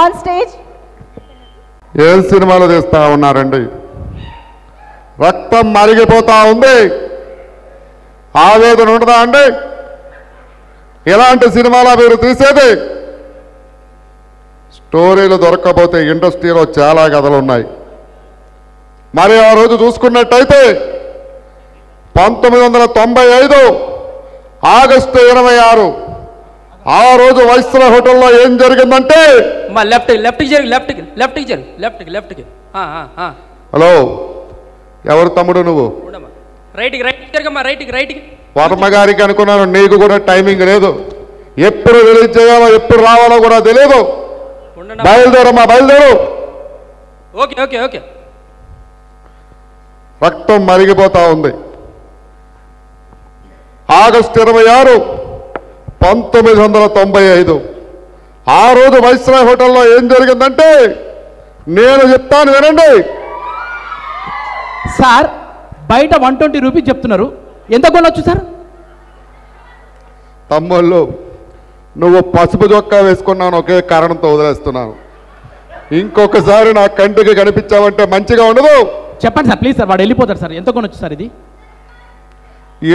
On stage. ఏం సినిమాలు తీస్తా ఉన్నారండి? రక్తం మరిగిపోతా ఉంది, ఆవేదన ఉండదా అండి? ఎలాంటి సినిమాలా మీరు తీసేది? స్టోరీలు దొరకకపోతే ఇండస్ట్రీలో చాలా కథలు ఉన్నాయి. మరి ఆ రోజు చూసుకున్నట్టయితే 1995 ఆగస్టు 26 ఆ రోజు వైస్రాయ్ హోటల్లో ఏం జరిగిందంటే, హలో ఎవరు తమ్ముడు నువ్వు? వర్మ గారికి అనుకున్నాను, నీకు కూడా టైమింగ్ లేదు. ఎప్పుడు రిలీజ్ చేయాలో ఎప్పుడు రావాలో కూడా తెలియదు. బయలుదేరమ్మా, బయలుదేరు. రక్తం మరిగిపోతా ఉంది. ఆగస్టు 26 1995 ఆ రోజు వైస్రాయ్ హోటల్లో ఏం జరిగిందంటే, నేను చెప్తాను వినండి. సార్ బయట 120 రూపీస్ చెప్తున్నారు, ఎంత కొనొచ్చు సార్? తమ్ముళ్ళు, నువ్వు పసుపు చొక్కా వేసుకున్నాను ఒకే కారణంతో వదిలేస్తున్నాను. ఇంకొకసారి నా కంటికి కనిపించావంటే మంచిగా ఉండదు. చెప్పండి సార్ ప్లీజ్ సార్, వాడు వెళ్ళిపోతాడు సార్. ఎంత కొనొచ్చు సార్ ఇది?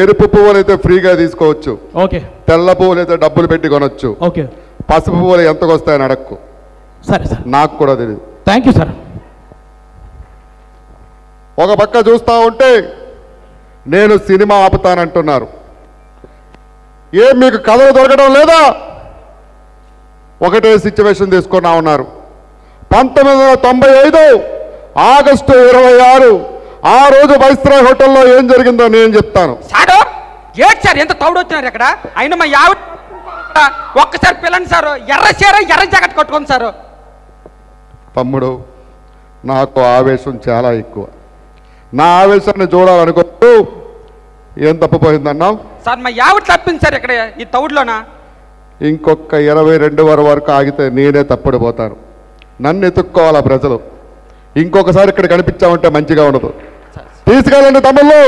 ఎరుపు పువ్వులు అయితే ఫ్రీగా తీసుకోవచ్చు, ఓకే. తెల్ల పువ్వులు అయితే డబ్బులు పెట్టి కొనొచ్చు, ఓకే. పసుపు పువ్వులు ఎంతకు వస్తాయని అడక్కు. సరే సార్, నాకు కూడా తెలియదు. Thank you sir. ఒక పక్క చూస్తూ ఉంటే నేను సినిమా ఆపుతానంటున్నారు. ఏం మీకు కథలు దొరకడం లేదా? ఒకటే సిచ్యువేషన్ తీసుకున్నా ఉన్నారు. 1995 ఆగస్టు 26 ఆ రోజు వైస్రాయ్ హోటల్లో ఏం జరిగిందో నేను చెప్తాను. సార్ సార్ ఎంత తౌడు వచ్చినారు ఇక్కడ? అయినా మా ఒక్కసారి పిల్లని సార్, ఎర్ర చీర ఎర్ర జాకెట్ కట్టుకోండి సార్. తమ్ముడు, నాకు ఆవేశం చాలా ఎక్కువ. నా ఆవేశాన్ని చూడాలనుకోవచ్చు. ఏం తప్పిపోయిందన్నావు సార్? మా యావట్ తప్పింది సార్ ఇక్కడ ఈ తౌడులోనా. ఇంకొక 22 వరకు ఆగితే నేనే తప్పడిపోతాను. నన్ను ఎత్తుక్కోవాలా ప్రజలు. ఇంకొకసారి ఇక్కడ కనిపించామంటే మంచిగా ఉండదు. తీసుకెళ్ళండి తమ్ముళ్ళు.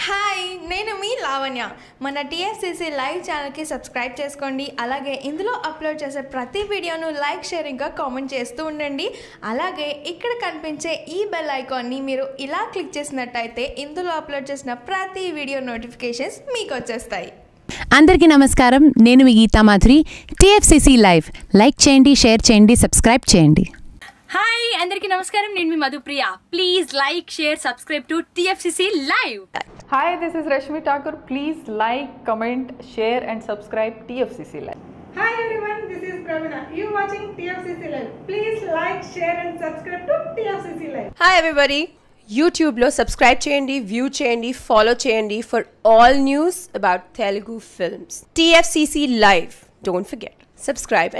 హాయ్, నేను మీ లావణ్య. మన టీఎఫ్సీసీ లైవ్ ఛానల్కి సబ్స్క్రైబ్ చేసుకోండి. అలాగే ఇందులో అప్లోడ్ చేసే ప్రతి వీడియోను లైక్, షేర్ ఇంకా కామెంట్ చేస్తూ ఉండండి. అలాగే ఇక్కడ కనిపించే ఈ బెల్ ఐకాన్ని మీరు ఇలా క్లిక్ చేసినట్టయితే ఇందులో అప్లోడ్ చేసిన ప్రతి వీడియో నోటిఫికేషన్స్ మీకు వచ్చేస్తాయి. అందరికీ నమస్కారం, నేను మీ Geetha Madhuri. TFCC live like చేయండి, షేర్ చేయండి, సబ్స్క్రైబ్ చేయండి. హాయ్ అందరికీ నమస్కారం, నేను మీ Madhupriya. Please like, share, subscribe to TFCC live. Hi, this is Rashmi Thakur. Please like, comment, share and subscribe TFCC Live. Hi everyone, this is Pravina. You watching TFCC Live. Please like, share and subscribe to TFCC Live. Hi everybody. YouTube lo subscribe cheyandi, view cheyandi, follow cheyandi for all news about Telugu films. TFCC Live. Don't forget. Subscribe and